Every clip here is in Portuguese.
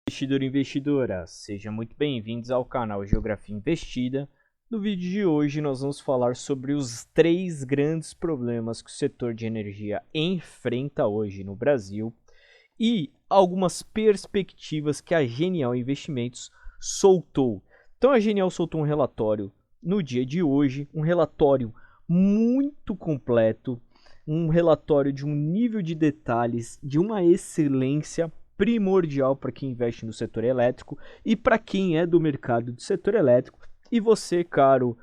Investidor e investidora, sejam muito bem-vindos ao canal Geografia Investida. No vídeo de hoje nós vamos falar sobre os 3 grandes problemas que o setor de energia enfrenta hoje no Brasil e algumas perspectivas que a Genial Investimentos soltou. Então a Genial soltou um relatório no dia de hoje, um relatório muito completo, um relatório de um nível de detalhes, de uma excelência primordial para quem investe no setor elétrico e para quem é do mercado do setor elétrico. E você, caro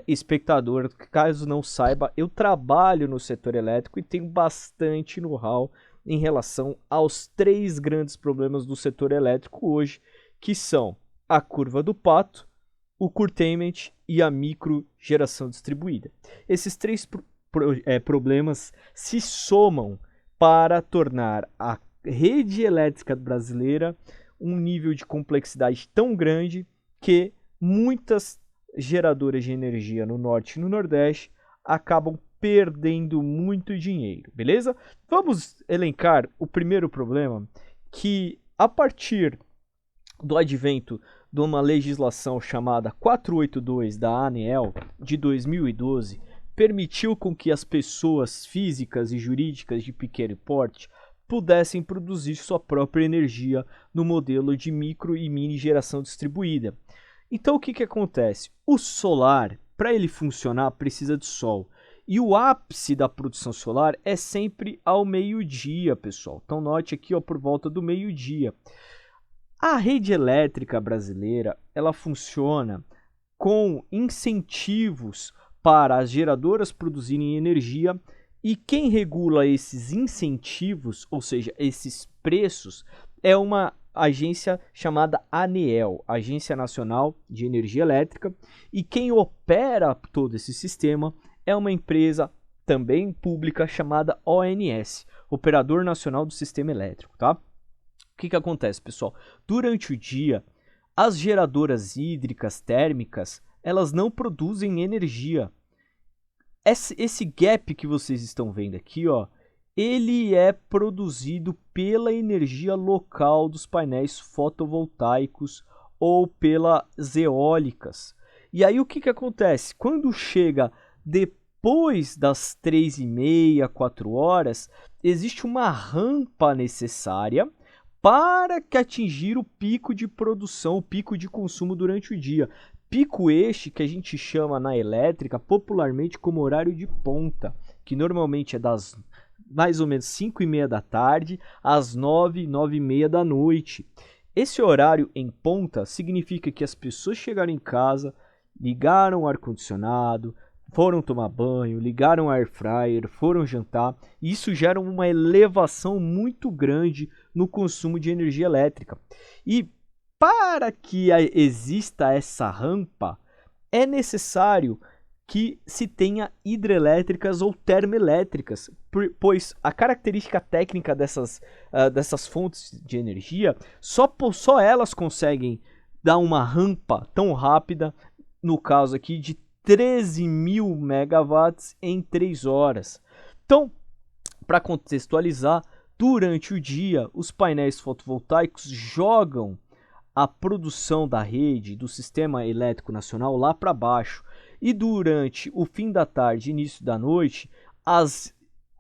espectador, caso não saiba, eu trabalho no setor elétrico e tenho bastante know-how em relação aos 3 grandes problemas do setor elétrico hoje, que são a curva do pato, o curtailment e a microgeração distribuída. Esses 3 problemas se somam para tornar a rede elétrica brasileira um nível de complexidade tão grande que muitas geradoras de energia no norte e no nordeste acabam perdendo muito dinheiro, beleza? Vamos elencar o primeiro problema, que a partir do advento de uma legislação chamada 482 da ANEEL de 2012, permitiu com que as pessoas físicas e jurídicas de pequeno porte pudessem produzir sua própria energia no modelo de micro e mini geração distribuída. Então o que acontece? O solar, para ele funcionar, precisa de sol. E o ápice da produção solar é sempre ao meio-dia, pessoal. Então note aqui, ó, por volta do meio-dia. A rede elétrica brasileira, ela funciona com incentivos para as geradoras produzirem energia. E quem regula esses incentivos, ou seja, esses preços, é uma agência chamada ANEEL, Agência Nacional de Energia Elétrica, e quem opera todo esse sistema é uma empresa também pública chamada ONS, Operador Nacional do Sistema Elétrico, tá? O que acontece, pessoal? Durante o dia, as geradoras hídricas térmicas, elas não produzem energia. Esse gap que vocês estão vendo aqui, ó, ele é produzido pela energia local dos painéis fotovoltaicos ou pelas eólicas. E aí o que acontece? Quando chega depois das 3h30, 4 horas, existe uma rampa necessária para que atingir o pico de produção, o pico de consumo durante o dia. Pico este que a gente chama na elétrica popularmente como horário de ponta, que normalmente é das mais ou menos 5h30 da tarde às 9, 9h30 da noite. Esse horário em ponta significa que as pessoas chegaram em casa, ligaram o ar-condicionado, foram tomar banho, ligaram o air fryer, foram jantar, e isso gera uma elevação muito grande no consumo de energia elétrica. E para que exista essa rampa, é necessário que se tenha hidrelétricas ou termoelétricas, pois a característica técnica dessas fontes de energia, só elas conseguem dar uma rampa tão rápida, no caso aqui de 13.000 megawatts em 3 horas. Então, para contextualizar, durante o dia, os painéis fotovoltaicos jogam a produção da rede do Sistema Elétrico Nacional lá para baixo. E durante o fim da tarde, início da noite, as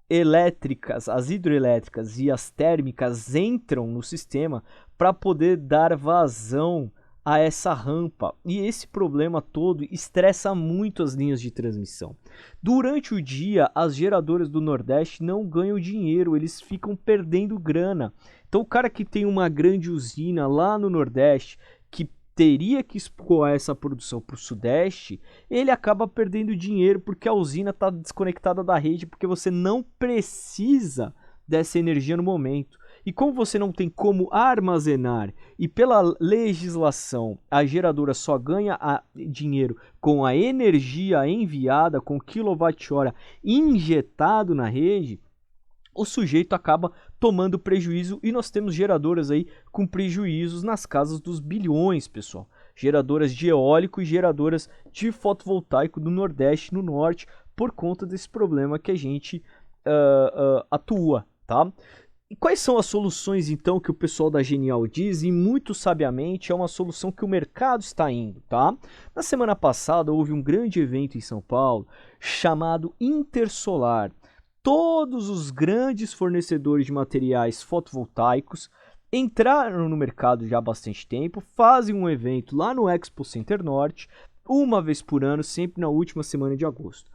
elétricas, as hidroelétricas e as térmicas entram no sistema para poder dar vazão a essa rampa. E esse problema todo estressa muito as linhas de transmissão. Durante o dia, as geradoras do Nordeste não ganham dinheiro, eles ficam perdendo grana. Então o cara que tem uma grande usina lá no Nordeste, que teria que escoar essa produção para o Sudeste, ele acaba perdendo dinheiro porque a usina está desconectada da rede, porque você não precisa dessa energia no momento. E como você não tem como armazenar, e pela legislação a geradora só ganha dinheiro com a energia enviada, com o quilowatt-hora injetado na rede, o sujeito acaba tomando prejuízo, e nós temos geradoras aí com prejuízos nas casas dos bilhões, pessoal. Geradoras de eólico e geradoras de fotovoltaico do Nordeste e no Norte, por conta desse problema que a gente atua, tá? E quais são as soluções, então, que o pessoal da Genial diz? E muito sabiamente é uma solução que o mercado está indo, tá? Na semana passada houve um grande evento em São Paulo chamado Intersolar. Todos os grandes fornecedores de materiais fotovoltaicos entraram no mercado já há bastante tempo, fazem um evento lá no Expo Center Norte, uma vez por ano, sempre na última semana de agosto.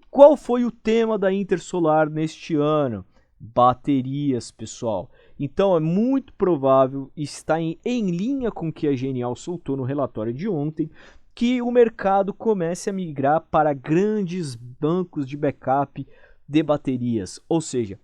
Qual foi o tema da Intersolar neste ano? Baterias, pessoal. Então é muito provável, está em linha com o que a Genial soltou no relatório de ontem, que o mercado comece a migrar para grandes bancos de backup de baterias. Ou seja,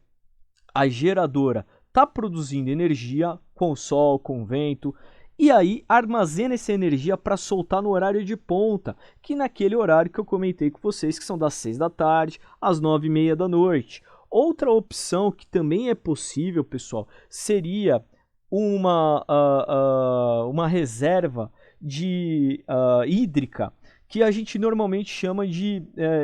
a geradora está produzindo energia com sol, com vento, e aí armazena essa energia para soltar no horário de ponta, que naquele horário que eu comentei com vocês, que são das 6 da tarde às 9h30 da noite. Outra opção que também é possível, pessoal, seria uma reserva de hídrica, que a gente normalmente chama de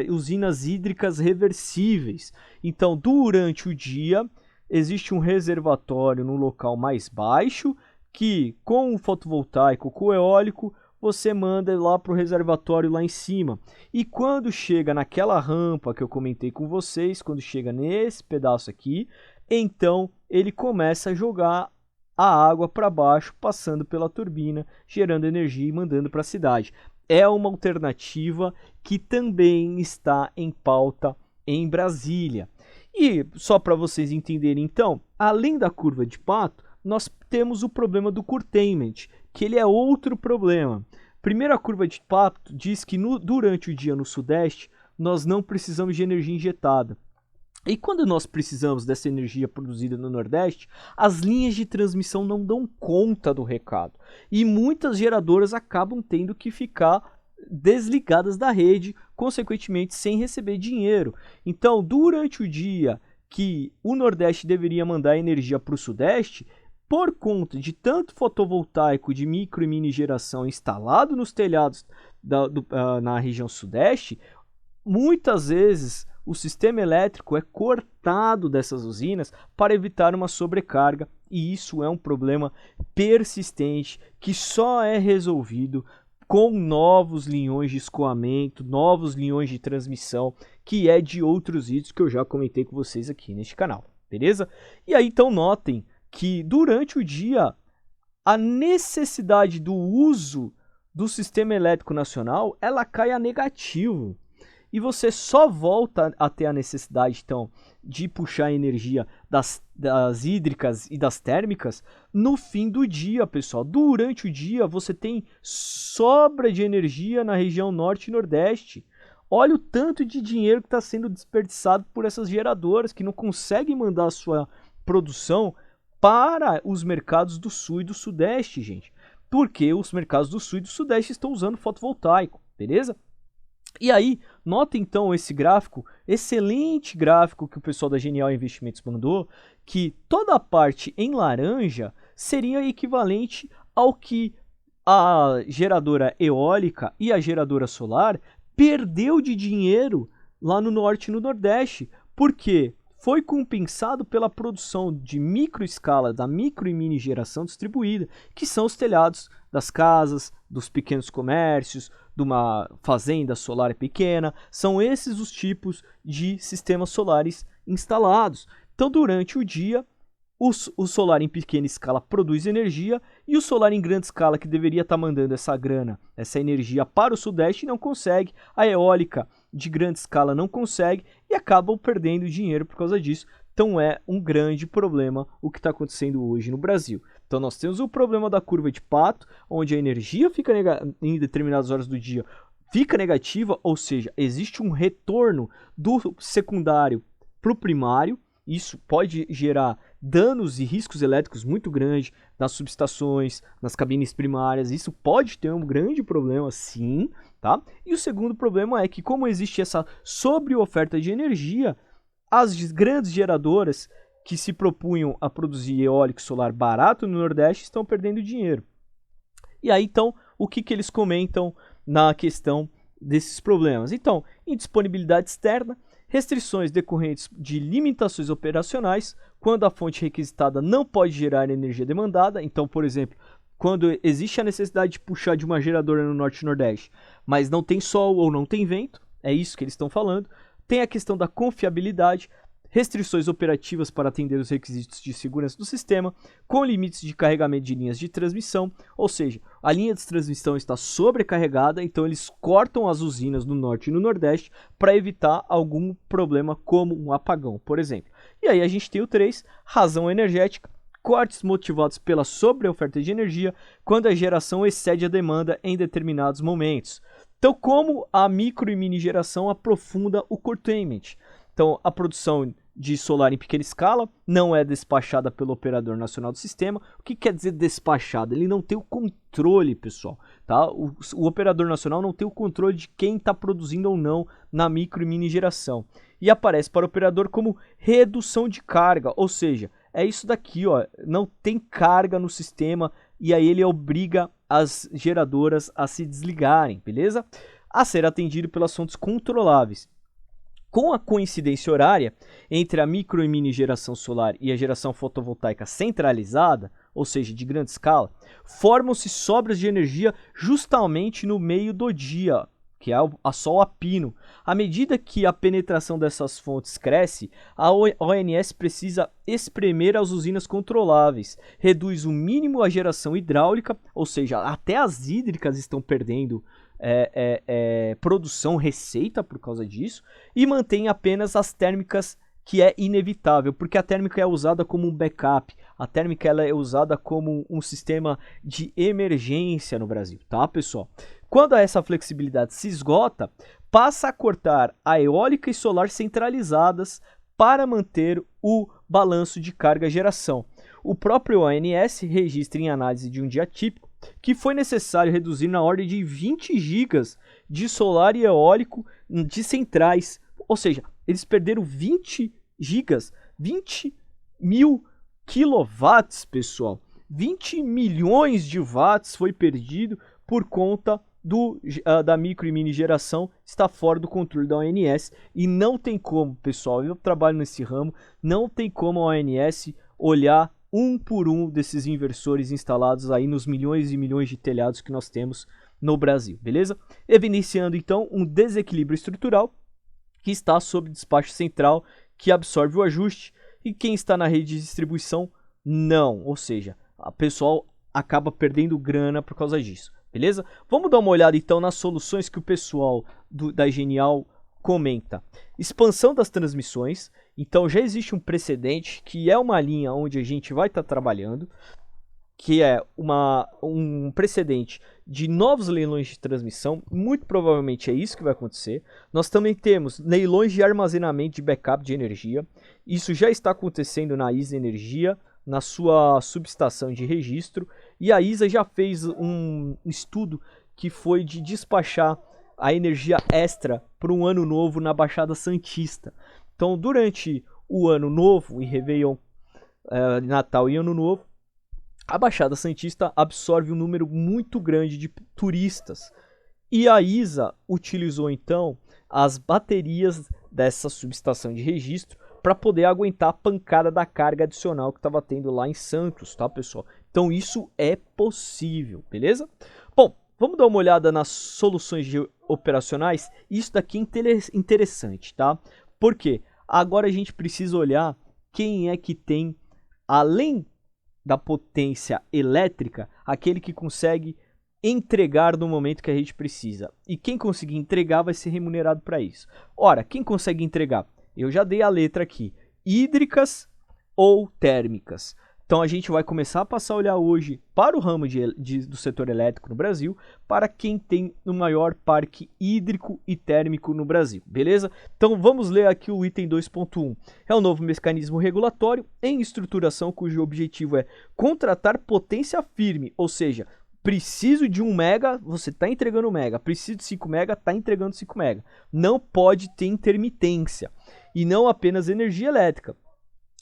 usinas hídricas reversíveis. Então, durante o dia, existe um reservatório no local mais baixo, que com o fotovoltaico, com o eólico, você manda lá para o reservatório lá em cima. E quando chega naquela rampa que eu comentei com vocês, quando chega nesse pedaço aqui, então ele começa a jogar a água para baixo, passando pela turbina, gerando energia e mandando para a cidade. É uma alternativa que também está em pauta em Brasília. E só para vocês entenderem então, além da curva de Pato, nós temos o problema do curtailment, que ele é outro problema. Primeiro, a curva de Pato diz que durante o dia no Sudeste, nós não precisamos de energia injetada. E quando nós precisamos dessa energia produzida no Nordeste, as linhas de transmissão não dão conta do recado. E muitas geradoras acabam tendo que ficar desligadas da rede, consequentemente sem receber dinheiro. Então, durante o dia que o Nordeste deveria mandar energia para o Sudeste, por conta de tanto fotovoltaico de micro e mini geração instalado nos telhados na região Sudeste, muitas vezes o sistema elétrico é cortado dessas usinas para evitar uma sobrecarga, e isso é um problema persistente que só é resolvido com novos linhões de escoamento, novos linhões de transmissão, que é de outros vídeos que eu já comentei com vocês aqui neste canal, beleza? E aí então notem que durante o dia a necessidade do uso do sistema elétrico nacional ela cai a negativo. E você só volta a ter a necessidade, então, de puxar energia das hídricas e das térmicas no fim do dia, pessoal. Durante o dia, você tem sobra de energia na região norte e nordeste. Olha o tanto de dinheiro que está sendo desperdiçado por essas geradoras que não conseguem mandar a sua produção para os mercados do sul e do sudeste, gente. Porque os mercados do sul e do sudeste estão usando fotovoltaico, beleza? E aí, nota então esse gráfico, excelente gráfico que o pessoal da Genial Investimentos mandou, que toda a parte em laranja seria equivalente ao que a geradora eólica e a geradora solar perdeu de dinheiro lá no norte e no nordeste, porque foi compensado pela produção de microescala, da micro e mini geração distribuída, que são os telhados das casas, dos pequenos comércios, de uma fazenda solar pequena. São esses os tipos de sistemas solares instalados. Então, durante o dia, o solar em pequena escala produz energia e o solar em grande escala, que deveria estar mandando essa grana, essa energia para o Sudeste, não consegue. A eólica de grande escala não consegue e acabam perdendo dinheiro por causa disso. Então é um grande problema o que está acontecendo hoje no Brasil. Então nós temos o problema da curva de Pato, onde a energia fica em determinadas horas do dia fica negativa, ou seja, existe um retorno do secundário para o primário. Isso pode gerar danos e riscos elétricos muito grandes nas subestações, nas cabines primárias. Isso pode ter um grande problema, sim, tá? E o segundo problema é que, como existe essa sobreoferta de energia, as grandes geradoras que se propunham a produzir eólico e solar barato no Nordeste estão perdendo dinheiro. E aí, então, o que eles comentam na questão desses problemas? Então, indisponibilidade externa, restrições decorrentes de limitações operacionais, quando a fonte requisitada não pode gerar energia demandada. Então, por exemplo, quando existe a necessidade de puxar de uma geradora no Norte e Nordeste, mas não tem sol ou não tem vento, é isso que eles estão falando. Tem a questão da confiabilidade, restrições operativas para atender os requisitos de segurança do sistema, com limites de carregamento de linhas de transmissão, ou seja, a linha de transmissão está sobrecarregada, então eles cortam as usinas no Norte e no Nordeste para evitar algum problema como um apagão, por exemplo. E aí a gente tem o 3, razão energética, cortes motivados pela sobreoferta de energia quando a geração excede a demanda em determinados momentos. Então, como a micro e mini geração aprofunda o curtailment? Então, a produção de solar em pequena escala não é despachada pelo operador nacional do sistema. O que quer dizer despachada? Ele não tem o controle, pessoal. Tá? O operador nacional não tem o controle de quem está produzindo ou não na micro e mini geração. E aparece para o operador como redução de carga, ou seja, é isso daqui, ó, não tem carga no sistema e aí ele obriga as geradoras a se desligarem, beleza? A ser atendido pelas fontes controláveis. Com a coincidência horária entre a micro e mini geração solar e a geração fotovoltaica centralizada, ou seja, de grande escala, formam-se sobras de energia justamente no meio do dia, que é a sol a pino. À medida que a penetração dessas fontes cresce, a ONS precisa espremer as usinas controláveis, reduz o mínimo a geração hidráulica, ou seja, até as hídricas estão perdendo produção, receita por causa disso, e mantém apenas as térmicas, que é inevitável, porque a térmica é usada como um backup, a térmica ela é usada como um sistema de emergência no Brasil, tá, pessoal? Quando essa flexibilidade se esgota, passa a cortar a eólica e solar centralizadas para manter o balanço de carga-geração. O próprio ONS registra em análise de um dia típico que foi necessário reduzir na ordem de 20 gigas de solar e eólico de centrais, ou seja, eles perderam 20 gigas, 20 mil quilowatts, pessoal. 20 milhões de watts foi perdido por conta da micro e mini geração, está fora do controle da ONS. E não tem como, pessoal, eu trabalho nesse ramo, não tem como a ONS olhar um por um desses inversores instalados aí nos milhões e milhões de telhados que nós temos no Brasil, beleza? Evidenciando então um desequilíbrio estrutural que está sob despacho central, que absorve o ajuste, e quem está na rede de distribuição não, ou seja, o pessoal acaba perdendo grana por causa disso, beleza? Vamos dar uma olhada então nas soluções que o pessoal da Genial comenta. Expansão das transmissões. Então já existe um precedente, que é uma linha onde a gente vai estar trabalhando, que é um precedente de novos leilões de transmissão. Muito provavelmente é isso que vai acontecer. Nós também temos leilões de armazenamento de backup de energia. Isso já está acontecendo na ISA Energia, na sua subestação de registro. E a ISA já fez um estudo que foi de despachar a energia extra para um ano novo na Baixada Santista. Então, durante o Ano Novo e Réveillon, Natal e Ano Novo, a Baixada Santista absorve um número muito grande de turistas. E a ISA utilizou, então, as baterias dessa subestação de registro para poder aguentar a pancada da carga adicional que estava tendo lá em Santos, tá, pessoal? Então, isso é possível, beleza? Bom, vamos dar uma olhada nas soluções operacionais. Isso daqui é interessante, tá? Por quê? Agora a gente precisa olhar quem é que tem, além da potência elétrica, aquele que consegue entregar no momento que a gente precisa. E quem conseguir entregar vai ser remunerado para isso. Ora, quem consegue entregar? Eu já dei a letra aqui. Hídricas ou térmicas. Então a gente vai começar a passar a olhar hoje para o ramo do setor elétrico no Brasil, para quem tem o maior parque hídrico e térmico no Brasil, beleza? Então vamos ler aqui o item 2.1. É um novo mecanismo regulatório em estruturação cujo objetivo é contratar potência firme, ou seja, preciso de 1 mega, você está entregando 1 mega, preciso de 5 mega, está entregando 5 mega. Não pode ter intermitência e não apenas energia elétrica.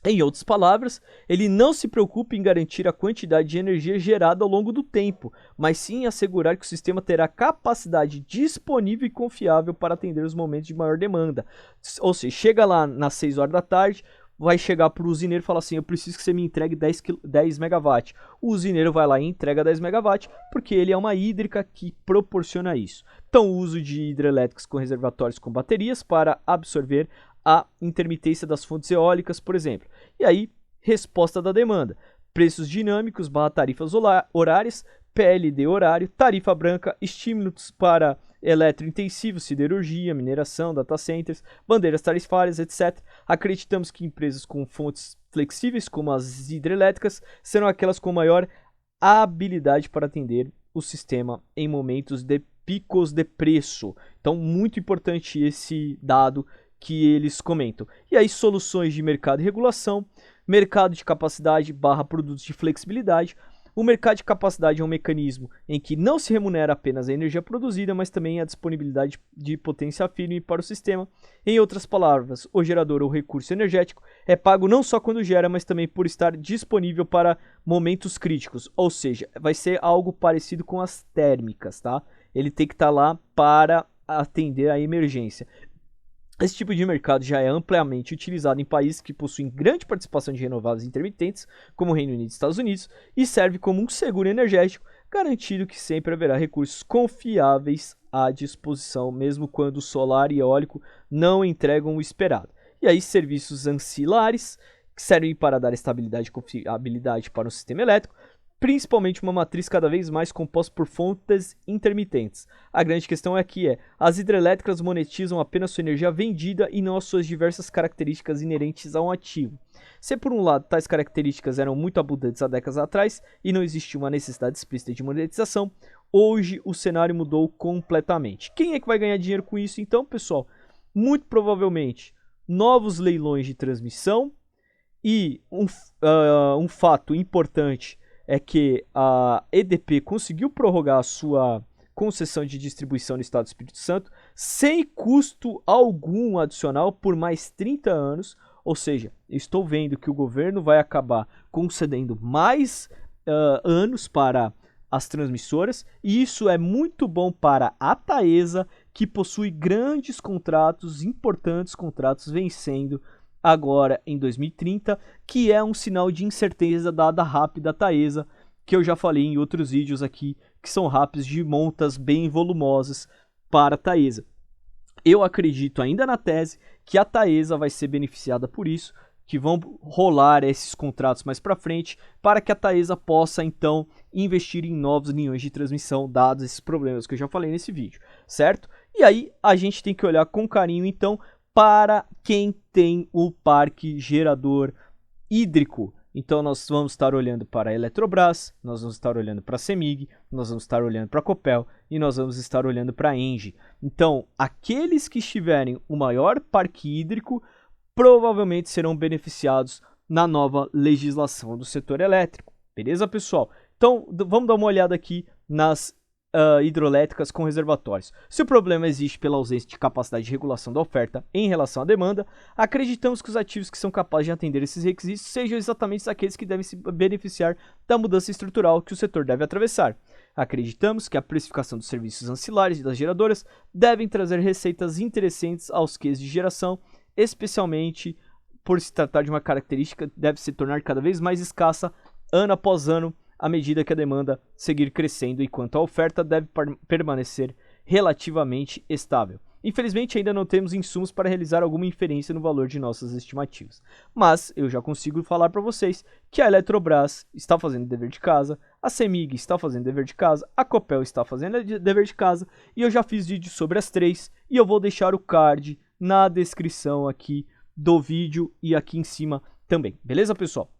Em outras palavras, ele não se preocupa em garantir a quantidade de energia gerada ao longo do tempo, mas sim em assegurar que o sistema terá capacidade disponível e confiável para atender os momentos de maior demanda. Ou seja, chega lá nas 6 horas da tarde, vai chegar para o usineiro e falar assim, eu preciso que você me entregue 10 megawatts. O usineiro vai lá e entrega 10 megawatts, porque ele é uma hídrica que proporciona isso. Então, o uso de hidrelétricas com reservatórios com baterias para absorver a intermitência das fontes eólicas, por exemplo. E aí, resposta da demanda. Preços dinâmicos, tarifas horárias, PLD horário, tarifa branca, estímulos para eletrointensivo, siderurgia, mineração, data centers, bandeiras tarifárias, etc. Acreditamos que empresas com fontes flexíveis, como as hidrelétricas, serão aquelas com maior habilidade para atender o sistema em momentos de picos de preço. Então, muito importante esse dado que eles comentam. E aí, soluções de mercado e regulação, mercado de capacidade / produtos de flexibilidade. O mercado de capacidade é um mecanismo em que não se remunera apenas a energia produzida, mas também a disponibilidade de potência firme para o sistema. Em outras palavras, o gerador ou recurso energético é pago não só quando gera, mas também por estar disponível para momentos críticos. Ou seja, vai ser algo parecido com as térmicas, tá? Ele tem que estar lá para atender a emergência. Esse tipo de mercado já é amplamente utilizado em países que possuem grande participação de renováveis intermitentes, como o Reino Unido e Estados Unidos, e serve como um seguro energético, garantindo que sempre haverá recursos confiáveis à disposição, mesmo quando o solar e eólico não entregam o esperado. E aí, serviços ancilares, que servem para dar estabilidade e confiabilidade para o sistema elétrico, principalmente uma matriz cada vez mais composta por fontes intermitentes. A grande questão aqui as hidrelétricas monetizam apenas sua energia vendida e não as suas diversas características inerentes a um ativo. Se por um lado tais características eram muito abundantes há décadas atrás e não existia uma necessidade explícita de monetização, hoje o cenário mudou completamente. Quem é que vai ganhar dinheiro com isso então, pessoal? Muito provavelmente novos leilões de transmissão e um fato importante é que a EDP conseguiu prorrogar a sua concessão de distribuição no estado do Espírito Santo sem custo algum adicional por mais 30 anos, ou seja, estou vendo que o governo vai acabar concedendo mais anos para as transmissoras, e isso é muito bom para a Taesa, que possui grandes contratos, importantes contratos vencendo agora em 2030, que é um sinal de incerteza dada rápida à Taesa, que eu já falei em outros vídeos aqui, que são rápidos de montas bem volumosas para a Taesa. Eu acredito ainda na tese que a Taesa vai ser beneficiada por isso, que vão rolar esses contratos mais para frente, para que a Taesa possa então investir em novas linhas de transmissão, dados esses problemas que eu já falei nesse vídeo, certo? E aí a gente tem que olhar com carinho então para quem tem o parque gerador hídrico. Então nós vamos estar olhando para a Eletrobras, nós vamos estar olhando para a CEMIG, nós vamos estar olhando para a Copel e nós vamos estar olhando para a ENGIE. Então, aqueles que estiverem o maior parque hídrico provavelmente serão beneficiados na nova legislação do setor elétrico. Beleza, pessoal? Então, vamos dar uma olhada aqui nas hidroelétricas com reservatórios. Se o problema existe pela ausência de capacidade de regulação da oferta em relação à demanda, acreditamos que os ativos que são capazes de atender esses requisitos sejam exatamente aqueles que devem se beneficiar da mudança estrutural que o setor deve atravessar. Acreditamos que a precificação dos serviços ancilares e das geradoras devem trazer receitas interessantes aos quês de geração, especialmente por se tratar de uma característica que deve se tornar cada vez mais escassa ano após ano, à medida que a demanda seguir crescendo, enquanto a oferta deve permanecer relativamente estável. Infelizmente, ainda não temos insumos para realizar alguma inferência no valor de nossas estimativas. Mas eu já consigo falar para vocês que a Eletrobras está fazendo dever de casa, a CEMIG está fazendo dever de casa, a Copel está fazendo dever de casa, e eu já fiz vídeo sobre as três, e eu vou deixar o card na descrição aqui do vídeo e aqui em cima também. Beleza, pessoal?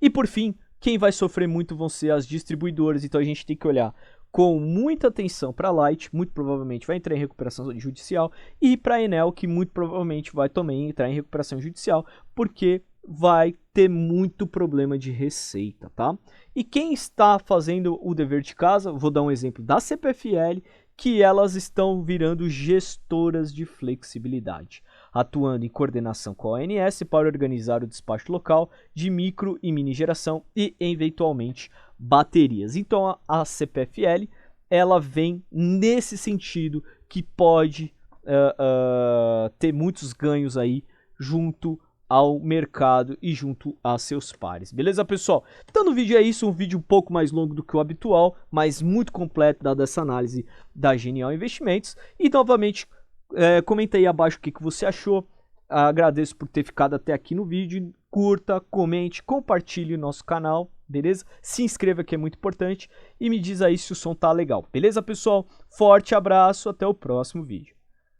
E por fim, quem vai sofrer muito vão ser as distribuidoras, então a gente tem que olhar com muita atenção para a Light, muito provavelmente vai entrar em recuperação judicial, e para a Enel, que muito provavelmente vai também entrar em recuperação judicial, porque vai ter muito problema de receita, tá? E quem está fazendo o dever de casa, vou dar um exemplo da CPFL, que elas estão virando gestoras de flexibilidade. atuando em coordenação com a ONS para organizar o despacho local de micro e mini geração e, eventualmente, baterias. Então, a CPFL, ela vem nesse sentido que pode ter muitos ganhos aí junto ao mercado e junto a seus pares. Beleza, pessoal? Então no vídeo é isso, um vídeo um pouco mais longo do que o habitual, mas muito completo, dada essa análise da Genial Investimentos. E novamente, comenta aí abaixo o que você achou. Agradeço por ter ficado até aqui no vídeo. Curta, comente, compartilhe o nosso canal, beleza? Se inscreva, que é muito importante, e me diz aí se o som tá legal. Beleza, pessoal? Forte abraço, até o próximo vídeo.